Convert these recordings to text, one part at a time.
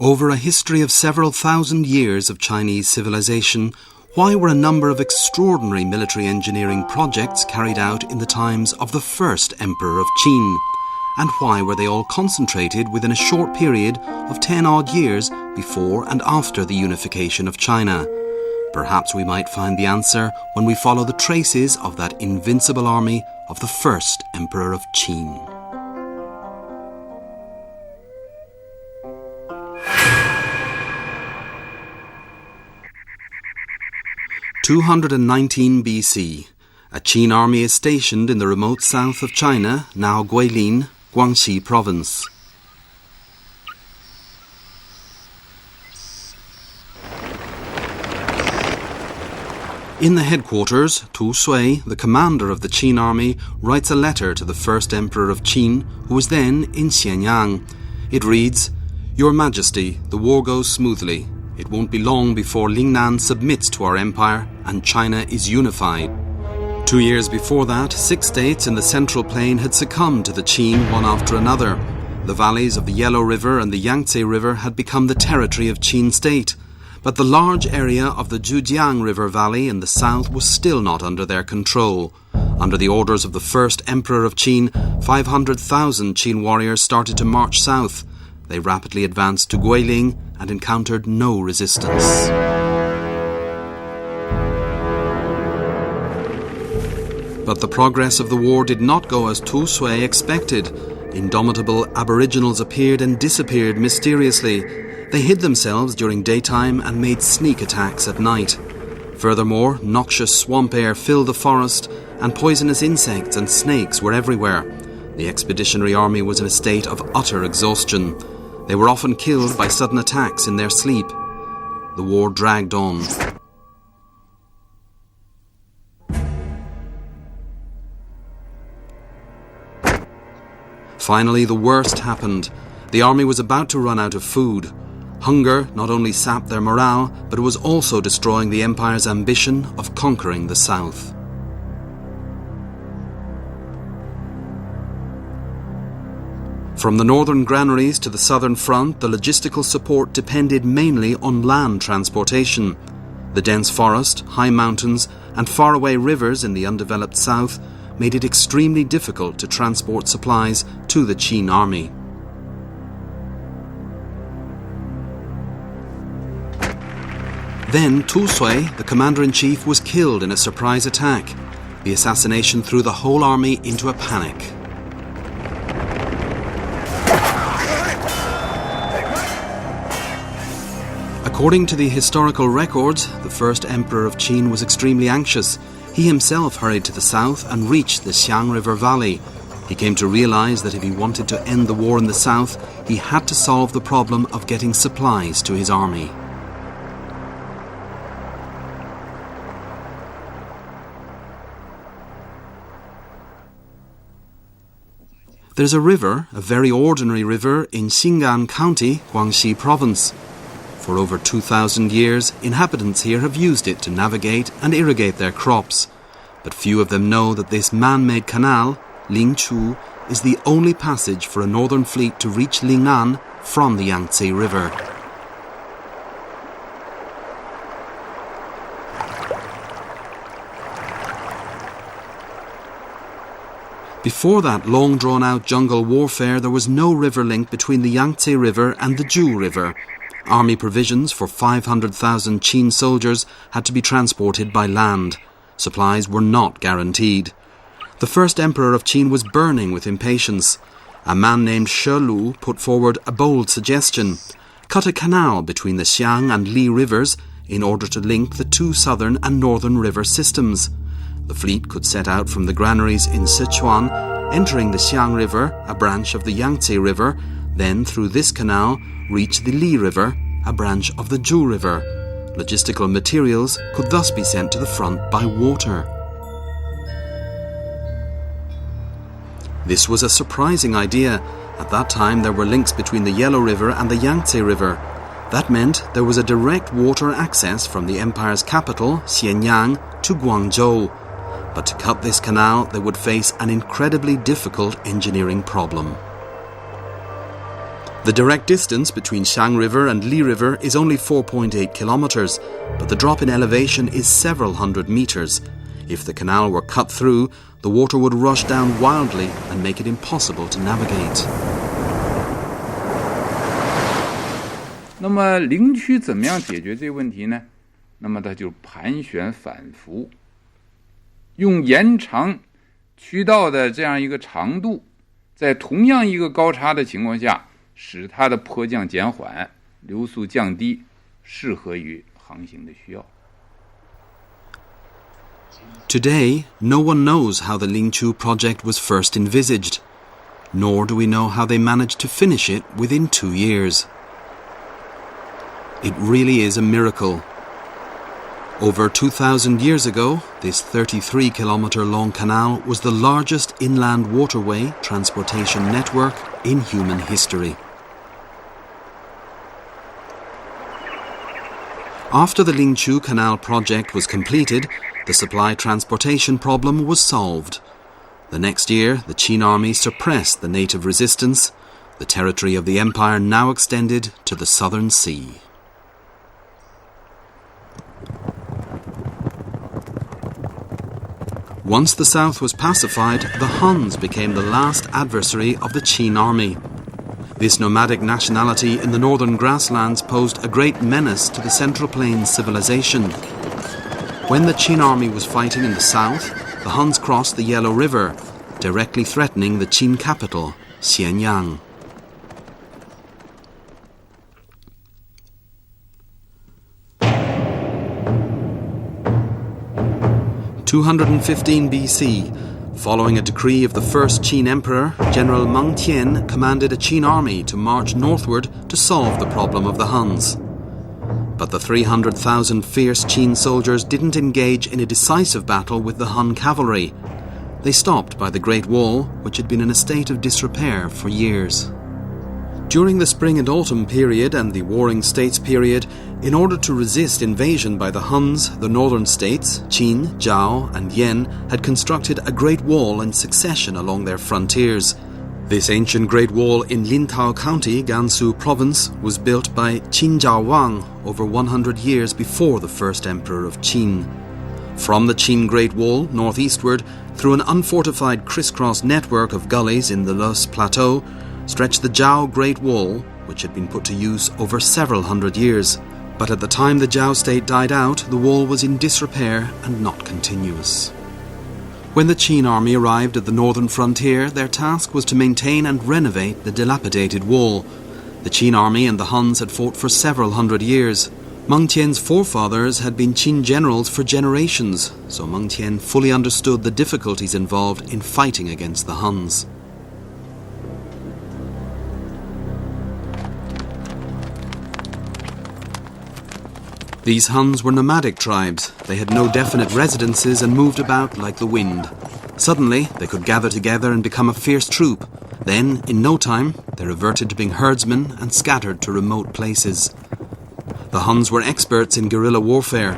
Over a history of several thousand years of Chinese civilization, why were a number of extraordinary military engineering projects carried out in the times of the first Emperor of Qin? And why were they all concentrated within a short period of 10-odd years before and after the unification of China? Perhaps we might find the answer when we follow the traces of that invincible army of the first Emperor of Qin. (219 BC). A Qin army is stationed in the remote south of China, now Guilin, Guangxi province. In the headquarters, Tu Sui, the commander of the Qin army, writes a letter to the first emperor of Qin, who was then in Xianyang. It reads, "Your Majesty, the war goes smoothly. It won't be long before Lingnan submits to our empire and China is unified." 2 years before that, 6 states in the Central Plain had succumbed to the Qin one after another. The valleys of the Yellow River and the Yangtze River had become the territory of Qin state. But the large area of the Zhujiang River Valley in the south was still not under their control. Under the orders of the first emperor of Qin, 500,000 Qin warriors started to march south. They rapidly advanced to Guilin and encountered no resistance. But the progress of the war did not go as Tu Sui expected. Indomitable aboriginals appeared and disappeared mysteriously. They hid themselves during daytime and made sneak attacks at night. Furthermore, noxious swamp air filled the forest, and poisonous insects and snakes were everywhere. The expeditionary army was in a state of utter exhaustion. They were often killed by sudden attacks in their sleep. The war dragged on. Finally, the worst happened. The army was about to run out of food. Hunger not only sapped their morale, but it was also destroying the empire's ambition of conquering the south. From the northern granaries to the southern front, the logistical support depended mainly on land transportation. The dense forest, high mountains, and faraway rivers in the undeveloped south made it extremely difficult to transport supplies to the Qin army. Then Tu Sui, the commander-in-chief, was killed in a surprise attack. The assassination threw the whole army into a panic. According to the historical records, the first emperor of Qin was extremely anxious. He himself hurried to the south and reached the Xiang River Valley. He came to realize that if he wanted to end the war in the south, he had to solve the problem of getting supplies to his army. There's a river, a very ordinary river, in Xingan County, Guangxi province. For over 2,000 years, inhabitants here have used it to navigate and irrigate their crops. But few of them know that this man-made canal, Lingchu, is the only passage for a northern fleet to reach Lingnan from the Yangtze River. Before that long drawn-out jungle warfare, there was no river link between the Yangtze River and the Zhu River. Army provisions for 500,000 Qin soldiers had to be transported by land. Supplies were not guaranteed. The first emperor of Qin was burning with impatience. A man named She Lu put forward a bold suggestion: cut a canal between the Xiang and Li rivers in order to link the two southern and northern river systems. The fleet could set out from the granaries in Sichuan, entering the Xiang River, a branch of the Yangtze River, then through this canal reach the Li River, a branch of the Zhu River. Logistical materials could thus be sent to the front by water. This was a surprising idea. At that time there were links between the Yellow River and the Yangtze River. That meant there was a direct water access from the empire's capital, Xianyang, to Guangzhou. But to cut this canal, they would face an incredibly difficult engineering problem. The direct distance between Xiang River and Li River is only 4.8 kilometers, but the drop in elevation is several hundred meters. If the canal were cut through, the water would rush down wildly and make it impossible to navigate. 那么陵区怎么样解决这个问题呢？那么它就盘旋反复，用延长渠道的这样一个长度，在同样一个高差的情况下，使它的坡降减缓，流速降低，适合于航行的需要。Today, no one knows how the Lingqiu project was first envisaged, nor do we know how they managed to finish it within 2 years. It really is a miracle. Over 2,000 years ago, this 33-kilometre-long canal was the largest inland waterway transportation network in human history. After the Lingqiu Canal project was completed, the supply transportation problem was solved. The next year, the Qin army suppressed the native resistance. The territory of the empire now extended to the southern sea. Once the south was pacified, the Huns became the last adversary of the Qin army. This nomadic nationality in the northern grasslands posed a great menace to the Central Plains civilization. When the Qin army was fighting in the south, the Huns crossed the Yellow River, directly threatening the Qin capital, Xianyang. In 215 BC, following a decree of the first Qin emperor, General Meng Tian commanded a Qin army to march northward to solve the problem of the Huns. But the 300,000 fierce Qin soldiers didn't engage in a decisive battle with the Han cavalry. They stopped by the Great Wall, which had been in a state of disrepair for years. During the spring and autumn period and the Warring States period, in order to resist invasion by the Huns, the northern states, Qin, Zhao and Yan, had constructed a great wall in succession along their frontiers. This ancient great wall in Lintao County, Gansu Province, was built by Qin Zhao Wang over 100 years before the first emperor of Qin. From the Qin Great Wall, northeastward, through an unfortified crisscross network of gullies in the Lus Plateau, stretched the Zhao Great Wall, which had been put to use over several hundred years. But at the time the Zhao state died out, the wall was in disrepair and not continuous. When the Qin army arrived at the northern frontier, their task was to maintain and renovate the dilapidated wall. The Qin army and the Huns had fought for several hundred years. Meng Tian's forefathers had been Qin generals for generations, so Meng Tian fully understood the difficulties involved in fighting against the Huns. These Huns were nomadic tribes. They had no definite residences and moved about like the wind. Suddenly, they could gather together and become a fierce troop. Then, in no time, they reverted to being herdsmen and scattered to remote places. The Huns were experts in guerrilla warfare.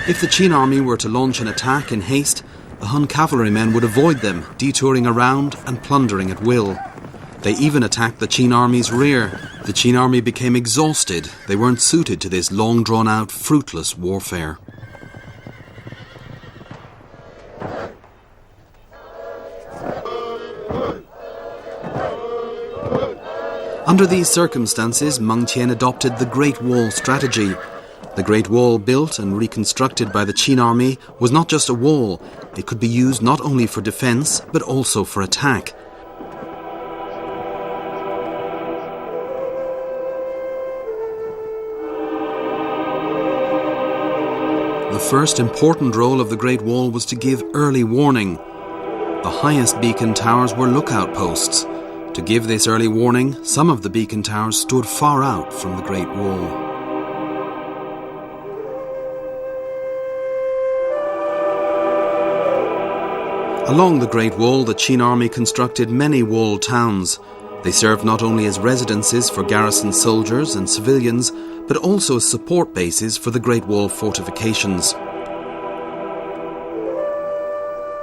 If the Qin army were to launch an attack in haste, the Hun cavalrymen would avoid them, detouring around and plundering at will. They even attacked the Qin army's rear. The Qin army became exhausted. They weren't suited to this long drawn-out, fruitless warfare. Under these circumstances, Meng Tian adopted the Great Wall strategy. The Great Wall, built and reconstructed by the Qin army, was not just a wall. It could be used not only for defense, but also for attack. The first important role of the Great Wall was to give early warning. The highest beacon towers were lookout posts. To give this early warning, some of the beacon towers stood far out from the Great Wall. Along the Great Wall, the Qin army constructed many walled towns. They served not only as residences for garrison soldiers and civilians, but also as support bases for the Great Wall fortifications.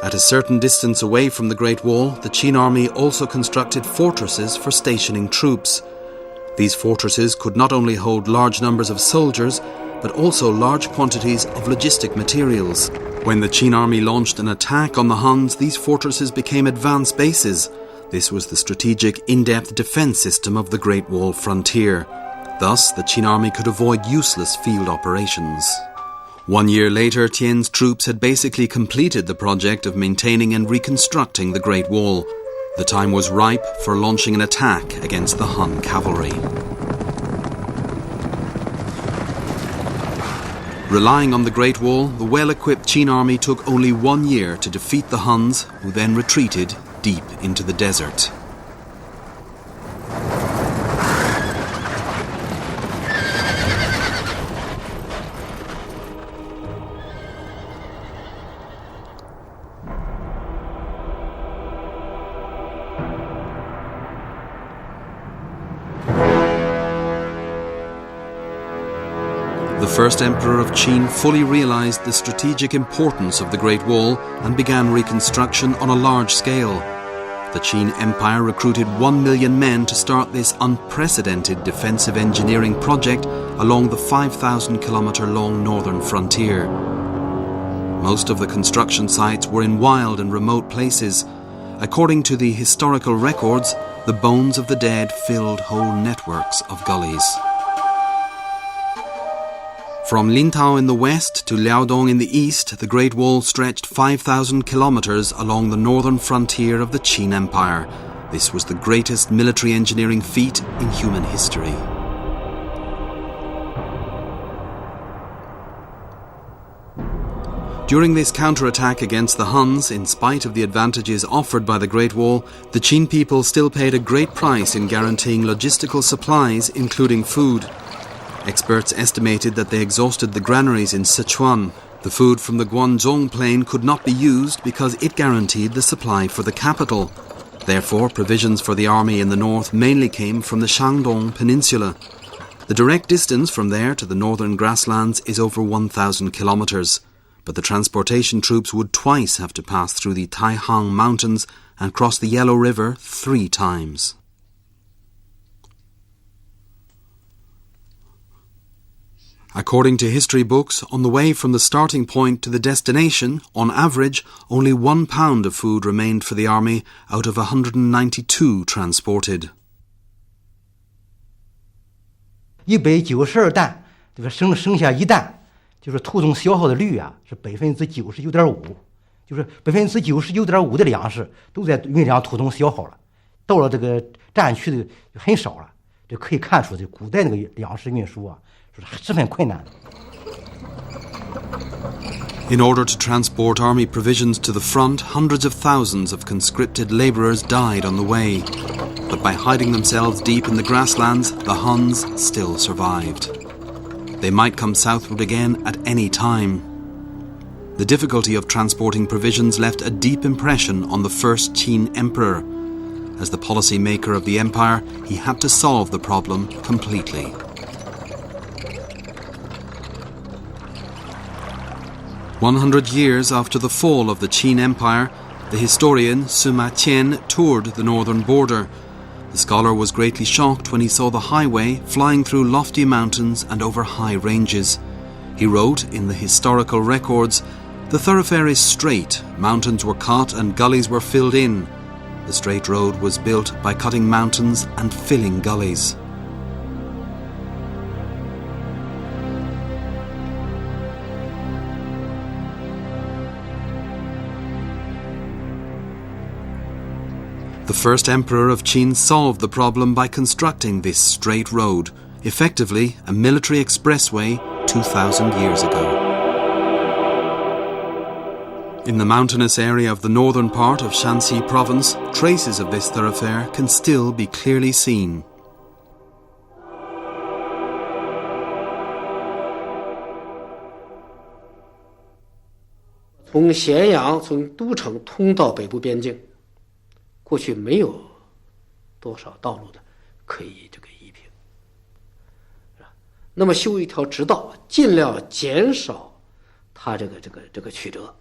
At a certain distance away from the Great Wall, the Qin army also constructed fortresses for stationing troops. These fortresses could not only hold large numbers of soldiers, but also large quantities of logistic materials. When the Qin army launched an attack on the Huns, these fortresses became advanced bases. This was the strategic, in-depth defense system of the Great Wall frontier. Thus, the Qin army could avoid useless field operations. 1 year later, Tian's troops had basically completed the project of maintaining and reconstructing the Great Wall. The time was ripe for launching an attack against the Han cavalry. Relying on the Great Wall, the well-equipped Qin army took only 1 year to defeat the Huns, who then retreated deep into the desert. The first emperor of Qin fully realized the strategic importance of the Great Wall and began reconstruction on a large scale. The Qin Empire recruited 1 million men to start this unprecedented defensive engineering project along the 5,000-kilometer-long northern frontier. Most of the construction sites were in wild and remote places. According to the historical records, the bones of the dead filled whole networks of gullies. From Lintao in the west to Liaodong in the east, the Great Wall stretched 5,000 kilometers along the northern frontier of the Qin Empire. This was the greatest military engineering feat in human history. During this counterattack against the Huns, in spite of the advantages offered by the Great Wall, the Qin people still paid a great price in guaranteeing logistical supplies, including food. Experts estimated that they exhausted the granaries in Sichuan. The food from the Guangdong plain could not be used because it guaranteed the supply for the capital. Therefore, provisions for the army in the north mainly came from the Shandong Peninsula. The direct distance from there to the northern grasslands is over 1,000 kilometers, but the transportation troops would twice have to pass through the Taihang Mountains and cross the Yellow River 3 times. According to history books, on the way from the starting point to the destination, on average, only 1 pound of food remained for the army out of 192 transported. 192担，这个剩下1担，就是途中消耗的率啊是99.5%，就是99.5%的粮食都在运粮途中消耗了，到了这个战区的很少了，这可以看出这古代那个粮食运输啊。 In order to transport army provisions to the front, hundreds of thousands of conscripted labourers died on the way. But by hiding themselves deep in the grasslands, the Huns still survived. They might come southward again at any time. The difficulty of transporting provisions left a deep impression on the first Qin emperor. As the policy maker of the empire, he had to solve the problem completely. 100 years after the fall of the Qin Empire, the historian Sima Qian toured the northern border. The scholar was greatly shocked when he saw the highway flying through lofty mountains and over high ranges. He wrote in the historical records, "The thoroughfare is straight, mountains were cut and gullies were filled in. The straight road was built by cutting mountains and filling gullies." The first emperor of Qin solved the problem by constructing this straight road, effectively a military expressway 2,000 years ago. In the mountainous area of the northern part of Shanxi province, traces of this thoroughfare can still be clearly seen. 从咸阳从都城通到北部边境，过去没有多少道路的可以这个夷平，是吧？那么修一条直道，尽量减少它这个曲折，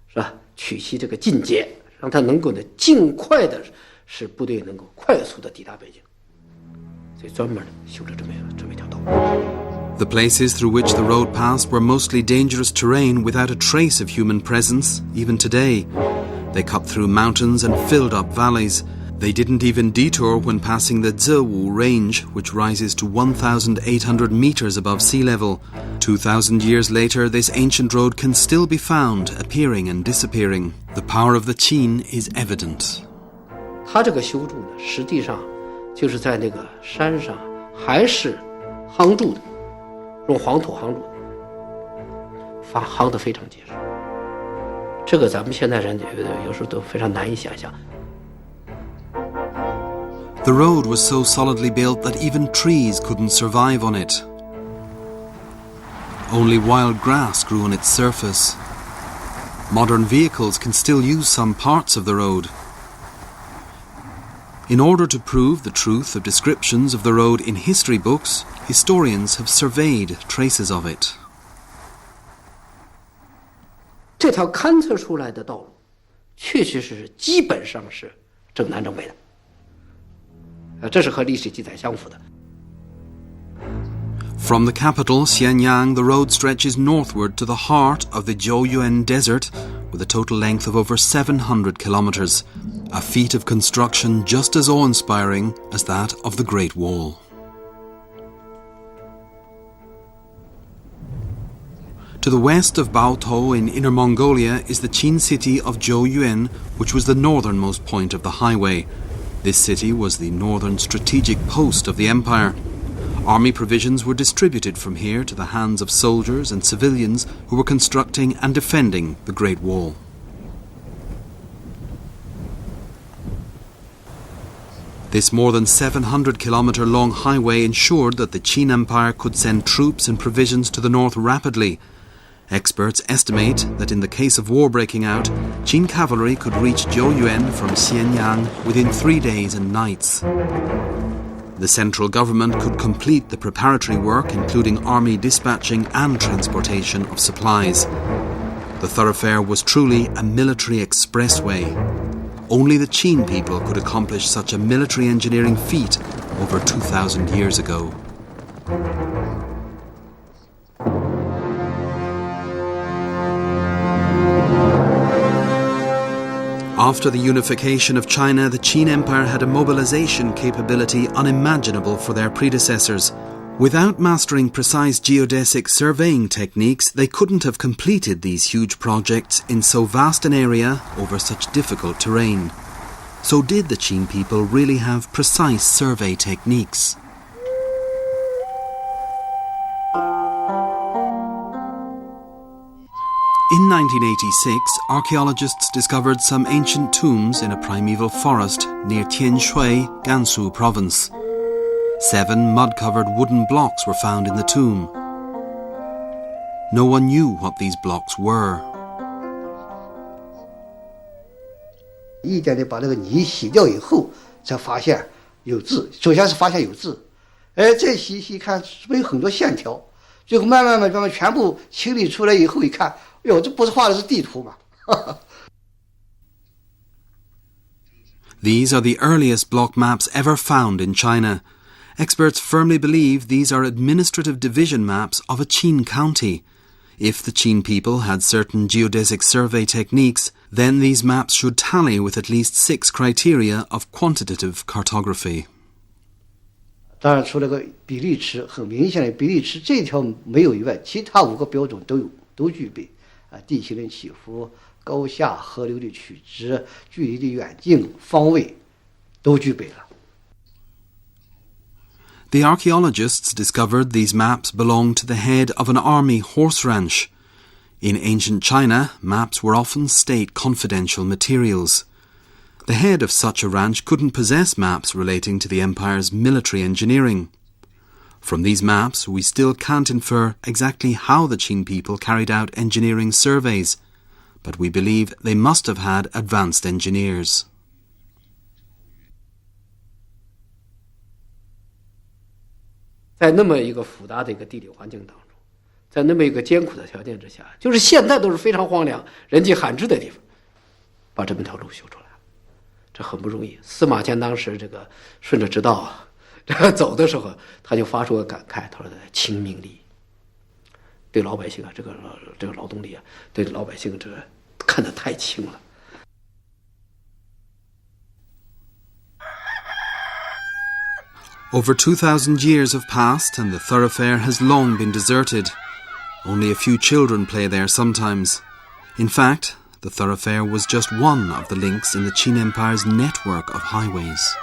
是吧？取其这个进阶，让它能够呢尽快的使部队能够快速的抵达北京。所以专门修了这么一条道路。The places through which the road passed were mostly dangerous terrain without a trace of human presence, even today. They cut through mountains and filled up valleys. They didn't even detour when passing the Ziwu Range, which rises to 1,800 meters above sea level. 2,000 years later, this ancient road can still be found, appearing and disappearing. The power of the Qin is evident. 它这个修筑呢，实际上就是在那个山上还是夯筑的，用黄土夯筑的，夯得非常结实。这个咱们现代人有时候都非常难以想象。The road was so solidly built that even trees couldn't survive on it. Only wild grass grew on its surface. Modern vehicles can still use some parts of the road. In order to prove the truth of descriptions of the road in history books, historians have surveyed traces of it. 这条勘测出来的道路，确确实实基本上是正南正北的。这是和历史记载相符的。From the capital, Xianyang, the road stretches northward to the heart of the Zhouyuan Desert with a total length of over 700 kilometers, a feat of construction just as awe-inspiring as that of the Great Wall. To the west of Baotou in Inner Mongolia is the Qin city of Zhouyuan, which was the northernmost point of the highway. This city was the northern strategic post of the empire. Army provisions were distributed from here to the hands of soldiers and civilians who were constructing and defending the Great Wall. This more than 700-kilometre long highway ensured that the Qin Empire could send troops and provisions to the north rapidly. Experts estimate that in the case of war breaking out, Qin cavalry could reach Zhouyuan from Xianyang within 3 days and nights. The central government could complete the preparatory work, including army dispatching and transportation of supplies. The thoroughfare was truly a military expressway. Only the Qin people could accomplish such a military engineering feat over 2,000 years ago. After the unification of China, the Qin Empire had a mobilization capability unimaginable for their predecessors. Without mastering precise geodesic surveying techniques, they couldn't have completed these huge projects in so vast an area over such difficult terrain. So did the Qin people really have precise survey techniques? In 1986, archaeologists discovered some ancient tombs in a primeval forest near Tianshui, Gansu province. 7 mud-covered wooden blocks were found in the tomb. No one knew what these blocks were. 一点点把那个泥洗掉以后，才发现有字。首先是发现有字，再细看，是不是有很多线条？最后慢慢全部清理出来以后，一看，哟，这不是画的是地图吗？ These are the earliest block maps ever found in China. Experts firmly believe these are administrative division maps of a Qin county. If the Qin people had certain geodesic survey techniques, then these maps should tally with at least 6 criteria of quantitative cartography. 当然，除了个比例尺，很明显的比例尺这条没有以外，其他5个标准都具备。地形的起伏、高下、河流的曲直、距离的远近、方位，都具备了。 The archaeologists discovered these maps belonged to the head of an army horse ranch. In ancient China, maps were often state confidential materials. The head of such a ranch couldn't possess maps relating to the empire's military engineering. From these maps, we still can't infer exactly how the Qin people carried out engineering surveys, but we believe they must have had advanced engineers. 在那么一个复杂的一个地理环境当中，在那么一个艰苦的条件之下，就是现在都是非常荒凉、人迹罕至的地方，把这么条路修出来了，这很不容易。司马迁当时这个顺着直道，走的时候，他就发出个感慨，他说：“轻命力，对老百姓啊，这个劳动力啊，对老百姓这看得太轻了。” Over 2,000 years have passed and the thoroughfare has long been deserted. Only a few children play there sometimes. In fact, the thoroughfare was just one of the links in the Qin Empire's network of highways.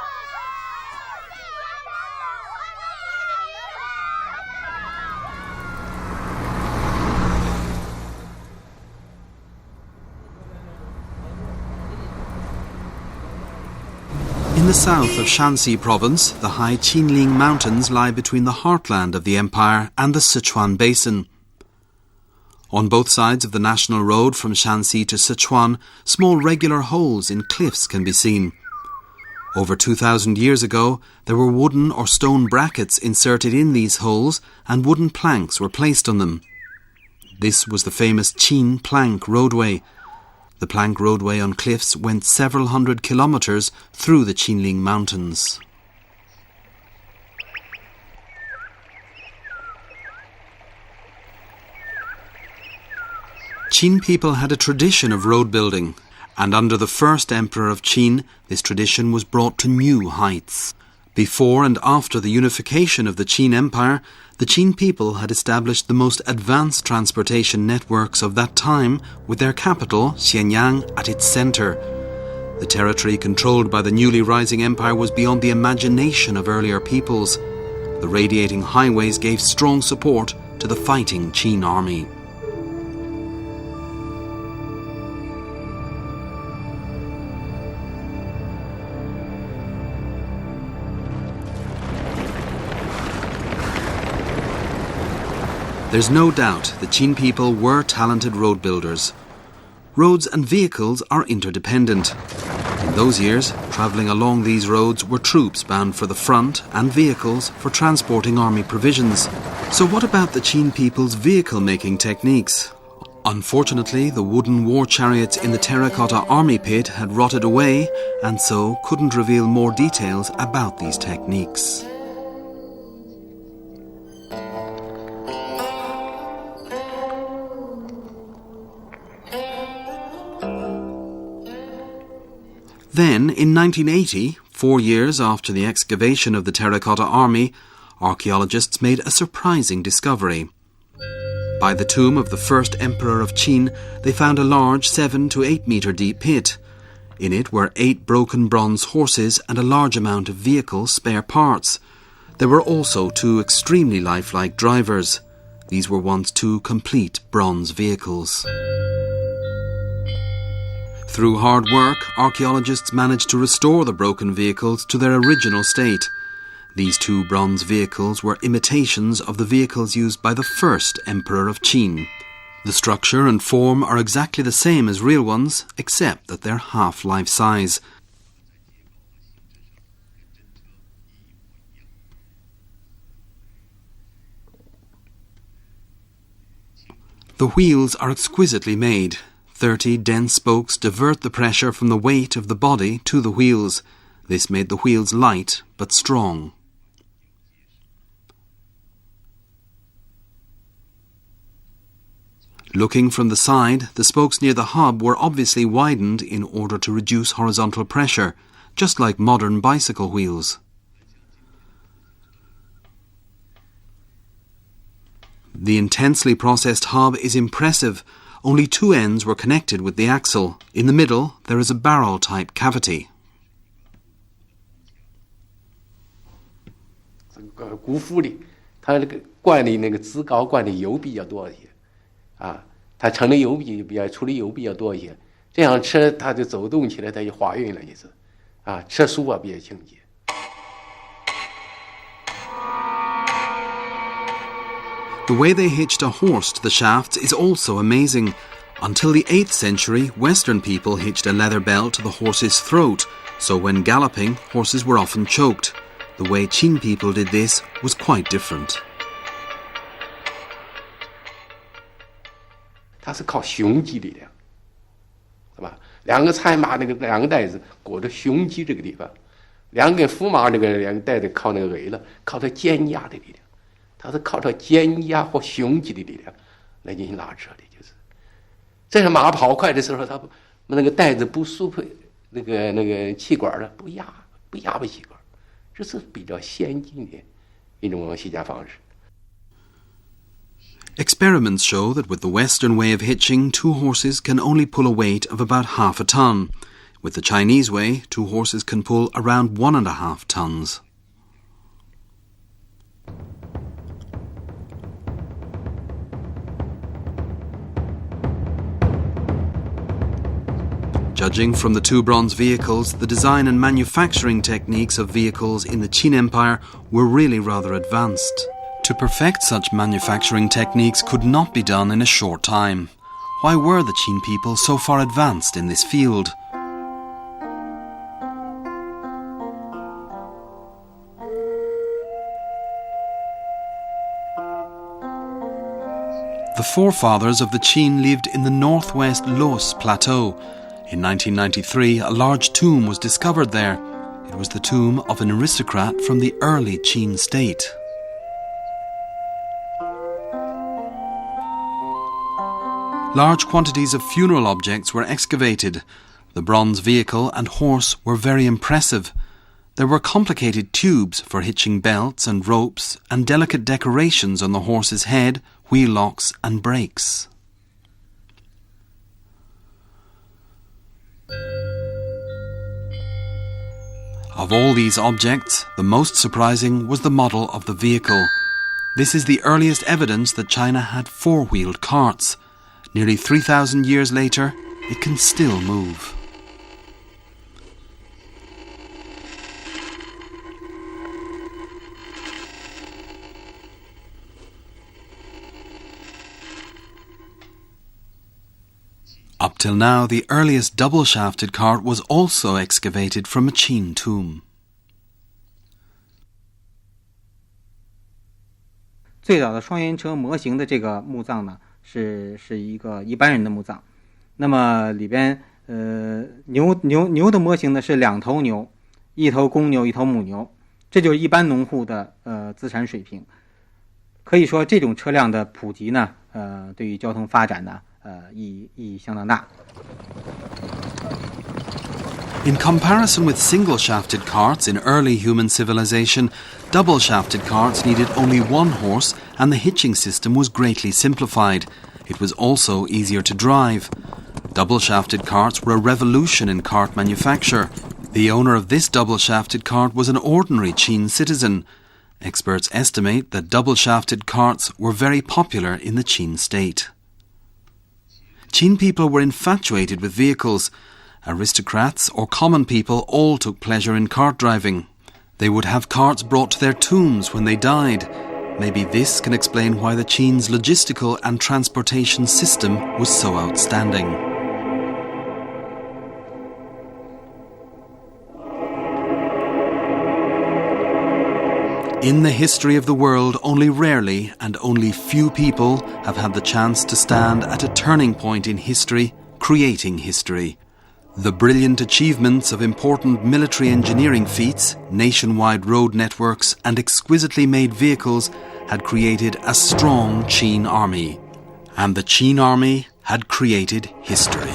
In the south of Shanxi province, the high Qinling Mountains lie between the heartland of the empire and the Sichuan Basin. On both sides of the national road from Shanxi to Sichuan, small regular holes in cliffs can be seen. Over 2,000 years ago, there were wooden or stone brackets inserted in these holes and wooden planks were placed on them. This was the famous Qin Plank Roadway. The plank roadway on cliffs went several hundred kilometres through the Qinling Mountains. Qin people had a tradition of road building, and under the first emperor of Qin, this tradition was brought to new heights. Before and after the unification of the Qin Empire, the Qin people had established the most advanced transportation networks of that time, with their capital, Xianyang, at its centre. The territory controlled by the newly rising empire was beyond the imagination of earlier peoples. The radiating highways gave strong support to the fighting Qin army. There's no doubt the Qin people were talented road builders. Roads and vehicles are interdependent. In those years, travelling along these roads were troops bound for the front and vehicles for transporting army provisions. So what about the Qin people's vehicle-making techniques? Unfortunately, the wooden war chariots in the Terracotta army pit had rotted away and so couldn't reveal more details about these techniques. Then, in 1980, 4 years after the excavation of the Terracotta army, archaeologists made a surprising discovery. By the tomb of the first emperor of Qin, they found a large 7 to 8 metre deep pit. In it were 8 broken bronze horses and a large amount of vehicle spare parts. There were also 2 extremely lifelike drivers. These were once 2 complete bronze vehicles. Through hard work, archaeologists managed to restore the broken vehicles to their original state. These 2 bronze vehicles were imitations of the vehicles used by the first emperor of Qin. The structure and form are exactly the same as real ones, except that they're half life size. The wheels are exquisitely made. 30 dense spokes divert the pressure from the weight of the body to the wheels. This made the wheels light but strong. Looking from the side, the spokes near the hub were obviously widened in order to reduce horizontal pressure, just like modern bicycle wheels. The intensely processed hub is impressive. Only 2 ends were connected with the axle. In the middle, there is a barrel-type cavity. 鼓腹里，它那个灌里那个脂膏灌的油比较多一些，啊，它盛的油出的油比较多一些，这样车它就走动起来，它就滑匀了一次，啊，车速啊比较轻捷。The way they hitched a horse to the shafts is also amazing. Until the 8th century, Western people hitched a leather belt to the horse's throat, so when galloping, horses were often choked. The way Qin people did this was quite different. 它是靠胸肌力量，是吧？2个菜马那个2个带子裹着胸肌这个地方，两根驸马那个两个带着靠那个尾了，靠它肩压的力量，它是靠它肩压或胸肌的力量来进行拉扯的，就是。这样马跑快的时候，它那个带子不输配那个气管了，不压气管，这是比较先进的一种系架方式。Experiments show that with the Western way of hitching, 2 horses can only pull a weight of about half a ton. With the Chinese way, 2 horses can pull around 1.5 tons. Judging from the 2 bronze vehicles, the design and manufacturing techniques of vehicles in the Qin Empire were really rather advanced. To perfect such manufacturing techniques could not be done in a short time. Why were the Qin people so far advanced in this field? The forefathers of the Qin lived in the northwest Laos Plateau. In 1993, a large tomb was discovered there. It was the tomb of an aristocrat from the early Qin state. Large quantities of funeral objects were excavated. The bronze vehicle and horse were very impressive. There were complicated tubes for hitching belts and ropes and delicate decorations on the horse's head, wheel locks and brakes. Of all these objects, the most surprising was the model of the vehicle. This is the earliest evidence that China had 4-wheeled carts. Nearly 3,000 years later, it can still move. Up till now, the earliest double-shafted cart was also excavated from a Qin tomb. 最早的双元车模型的这个墓葬呢，是一个一般人的墓葬。那么里边牛的模型呢是2头牛，一头公牛，一头母牛，这就是一般农户的资产水平。可以说这种车辆的普及呢，对于交通发展呢，意义相当大。In comparison with single-shafted carts in early human civilization, double-shafted carts needed only 1 horse and the hitching system was greatly simplified. It was also easier to drive. Double-shafted carts were a revolution in cart manufacture. The owner of this double-shafted cart was an ordinary Qin citizen. Experts estimate that double-shafted carts were very popular in the Qin state. Qin people were infatuated with vehicles. Aristocrats or common people all took pleasure in cart driving. They would have carts brought to their tombs when they died. Maybe this can explain why the Qin's logistical and transportation system was so outstanding. In the history of the world, only rarely and only few people have had the chance to stand at a turning point in history, creating history. The brilliant achievements of important military engineering feats, nationwide road networks and exquisitely made vehicles had created a strong Qin army. And the Qin army had created history.